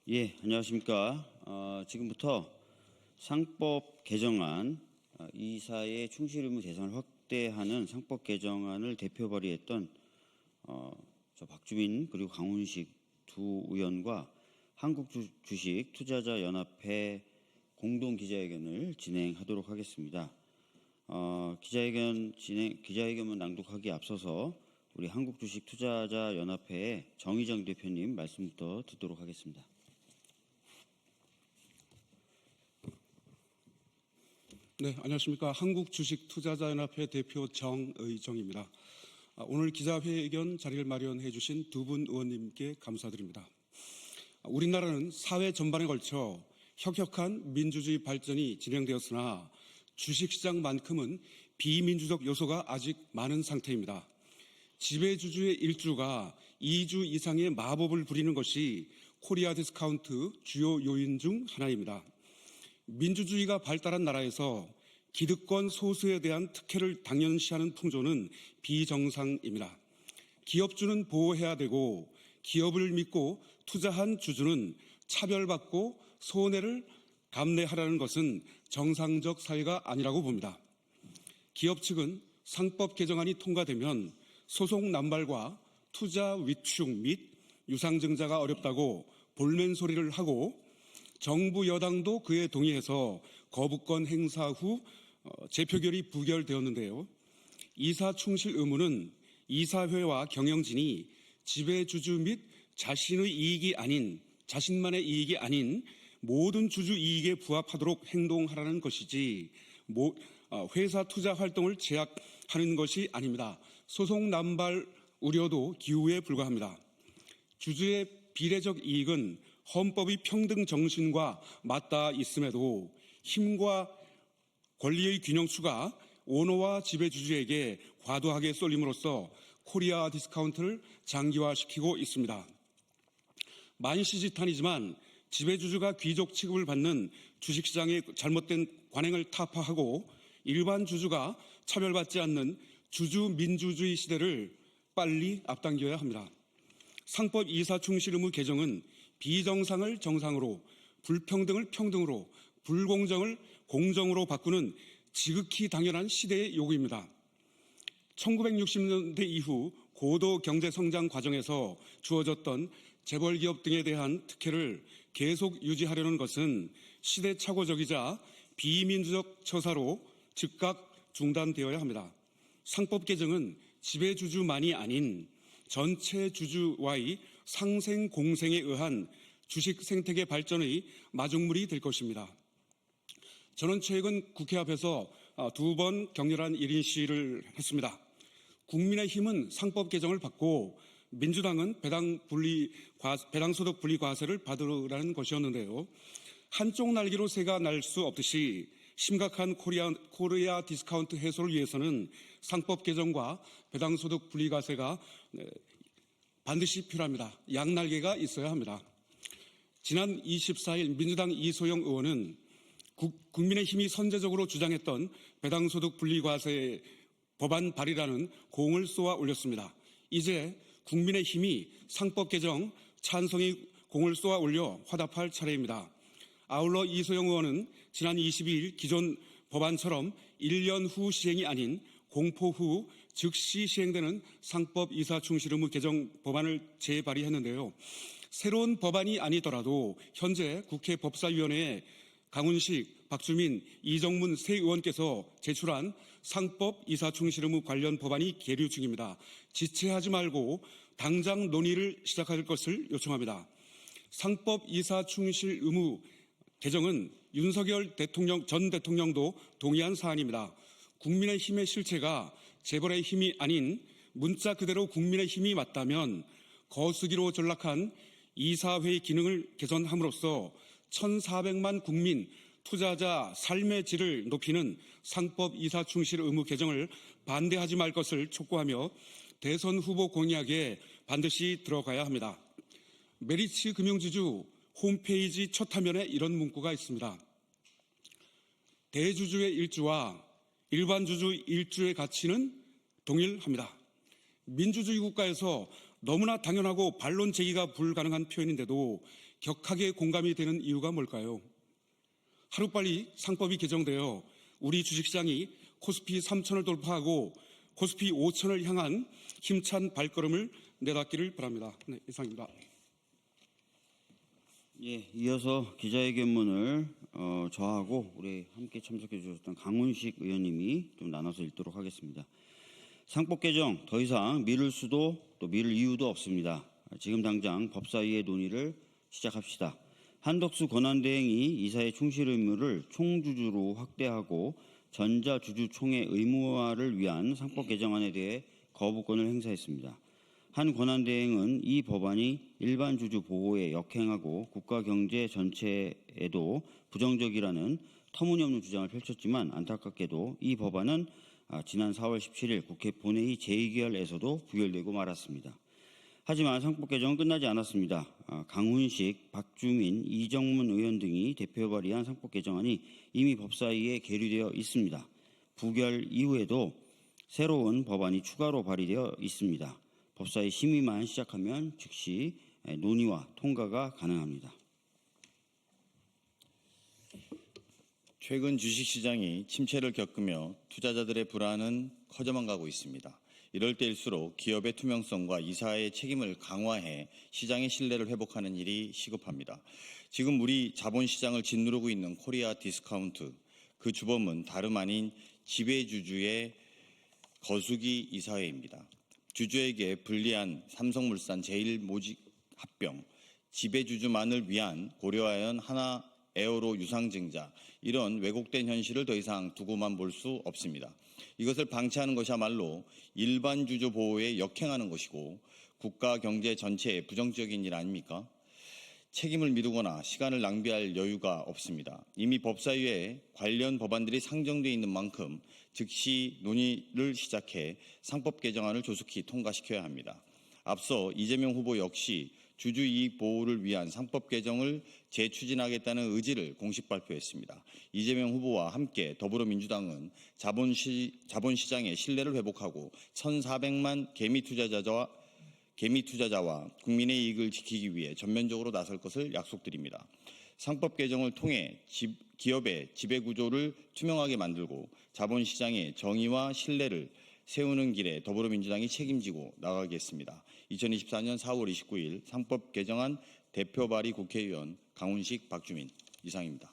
예, 안녕하십니까. 지금부터 상법 개정안, 이사의 충실 의무 대상을 확대하는 상법 개정안을 대표 발의했던 저 박주민 그리고 강훈식 두 의원과 한국주식 투자자 연합회 공동 기자회견을 진행하도록 하겠습니다. 기자회견문 낭독하기에 앞서서 우리 한국주식 투자자 연합회의 정의정 대표님 말씀부터 듣도록 하겠습니다. 네, 안녕하십니까. 한국주식투자자연합회 대표 정의정입니다. 오늘 기자회견 자리를 마련해 주신 두 분 의원님께 감사드립니다. 우리나라는 사회 전반에 걸쳐 혁혁한 민주주의 발전이 진행되었으나 주식시장만큼은 비민주적 요소가 아직 많은 상태입니다. 지배주주의 일주가 2주 이상의 마법을 부리는 것이 코리아 디스카운트 주요 요인 중 하나입니다. 민주주의가 발달한 나라에서 기득권 소수에 대한 특혜를 당연시하는 풍조는 비정상입니다. 기업주는 보호해야 되고 기업을 믿고 투자한 주주는 차별받고 손해를 감내하라는 것은 정상적 사회가 아니라고 봅니다. 기업 측은 상법 개정안이 통과되면 소송 남발과 투자 위축 및 유상증자가 어렵다고 볼멘 소리를 하고 정부 여당도 그에 동의해서 거부권 행사 후 재표결이 부결되었는데요. 이사 충실 의무는 이사회와 경영진이 지배주주 및 자신만의 이익이 아닌 모든 주주 이익에 부합하도록 행동하라는 것이지 회사 투자 활동을 제약하는 것이 아닙니다. 소송 남발 우려도 기우에 불과합니다. 주주의 비례적 이익은 헌법의 평등 정신과 맞닿아 있음에도 힘과 권리의 균형추가 오너와 지배주주에게 과도하게 쏠림으로써 코리아 디스카운트를 장기화시키고 있습니다. 만시지탄이지만 지배주주가 귀족 취급을 받는 주식시장의 잘못된 관행을 타파하고 일반 주주가 차별받지 않는 주주민주주의 시대를 빨리 앞당겨야 합니다. 상법 이사 충실 의무 개정은 비정상을 정상으로, 불평등을 평등으로, 불공정을 공정으로 바꾸는 지극히 당연한 시대의 요구입니다. 1960년대 이후 고도 경제 성장 과정에서 주어졌던 재벌기업 등에 대한 특혜를 계속 유지하려는 것은 시대착오적이자 비민주적 처사로 즉각 중단되어야 합니다. 상법 개정은 지배주주만이 아닌 전체 주주와의 상생 공생에 의한 주식 생태계 발전의 마중물이 될 것입니다. 저는 최근 국회 앞에서 두 번 격렬한 1인 시위를 했습니다. 국민의힘은 상법 개정을 받고 민주당은 배당소득 분리 과세를 받으라는 것이었는데요. 한쪽 날개로 새가 날 수 없듯이 심각한 코리아 디스카운트 해소를 위해서는 상법 개정과 배당소득 분리과세가 반드시 필요합니다. 양날개가 있어야 합니다. 지난 24일 민주당 이소영 의원은 국민의힘이 선제적으로 주장했던 배당소득 분리과세 법안 발의라는 공을 쏘아 올렸습니다. 이제 국민의힘이 상법 개정 찬성의 공을 쏘아 올려 화답할 차례입니다. 아울러 이소영 의원은 지난 22일 기존 법안처럼 1년 후 시행이 아닌 공포 후 즉시 시행되는 상법 이사 충실 의무 개정 법안을 재발의했는데요. 새로운 법안이 아니더라도 현재 국회 법사위원회에 강훈식, 박주민, 이정문 세 의원께서 제출한 상법 이사 충실 의무 관련 법안이 계류 중입니다. 지체하지 말고 당장 논의를 시작할 것을 요청합니다. 상법 이사 충실 의무 개정은 윤석열 전 대통령도 동의한 사안입니다. 국민의힘의 실체가 재벌의 힘이 아닌 문자 그대로 국민의힘이 맞다면 거수기로 전락한 이사회의 기능을 개선함으로써 1,400만 국민 투자자 삶의 질을 높이는 상법 이사 충실 의무 개정을 반대하지 말 것을 촉구하며 대선 후보 공약에 반드시 들어가야 합니다. 메리츠 금융지주 홈페이지 첫 화면에 이런 문구가 있습니다. 대주주의 일주와 일반 주주 일주의 가치는 동일합니다. 민주주의 국가에서 너무나 당연하고 반론 제기가 불가능한 표현인데도 격하게 공감이 되는 이유가 뭘까요? 하루빨리 상법이 개정되어 우리 주식시장이 코스피 3,000을 돌파하고 코스피 5,000을 향한 힘찬 발걸음을 내닫기를 바랍니다. 네, 이상입니다. 예, 이어서 기자회견문을 저하고 우리 함께 참석해 주셨던 강훈식 의원님이 좀 나눠서 읽도록 하겠습니다. 상법 개정 더 이상 미룰 수도 또 미룰 이유도 없습니다. 지금 당장 법사위의 논의를 시작합시다. 한덕수 권한대행이 이사의 충실 의무를 총주주로 확대하고 전자주주총회 의무화를 위한 상법 개정안에 대해 거부권을 행사했습니다. 한 권한대행은 이 법안이 일반 주주 보호에 역행하고 국가 경제 전체에도 부정적이라는 터무니없는 주장을 펼쳤지만 안타깝게도 이 법안은 지난 4월 17일 국회 본회의 제2결에서도 부결되고 말았습니다. 하지만 상법 개정은 끝나지 않았습니다. 강훈식, 박주민, 이정문 의원 등이 대표 발의한 상법 개정안이 이미 법사위에 계류되어 있습니다. 부결 이후에도 새로운 법안이 추가로 발의되어 있습니다. 법사위 심의만 시작하면 즉시 논의와 통과가 가능합니다. 최근 주식시장이 침체를 겪으며 투자자들의 불안은 커져만 가고 있습니다. 이럴 때일수록 기업의 투명성과 이사의 책임을 강화해 시장의 신뢰를 회복하는 일이 시급합니다. 지금 우리 자본시장을 짓누르고 있는 코리아 디스카운트, 그 주범은 다름 아닌 지배주주의 거수기 이사회입니다. 주주에게 불리한 삼성물산 제일모직합병, 지배주주만을 위한 고려아연 하나 에어로 유상증자, 이런 왜곡된 현실을 더 이상 두고만 볼 수 없습니다. 이것을 방치하는 것이야말로 일반 주주 보호에 역행하는 것이고 국가 경제 전체에 부정적인 일 아닙니까? 책임을 미루거나 시간을 낭비할 여유가 없습니다. 이미 법사위에 관련 법안들이 상정되어 있는 만큼 즉시 논의를 시작해 상법 개정안을 조속히 통과시켜야 합니다. 앞서 이재명 후보 역시 주주이익 보호를 위한 상법 개정을 재추진하겠다는 의지를 공식 발표했습니다. 이재명 후보와 함께 더불어민주당은 자본시장의 신뢰를 회복하고 1,400만 개미투자자와 국민의 이익을 지키기 위해 전면적으로 나설 것을 약속드립니다. 상법 개정을 통해 기업의 지배구조를 투명하게 만들고 자본시장의 정의와 신뢰를 세우는 길에 더불어민주당이 책임지고 나가겠습니다. 2024년 4월 29일 상법 개정안 대표 발의 국회의원 강훈식, 박주민 이상입니다.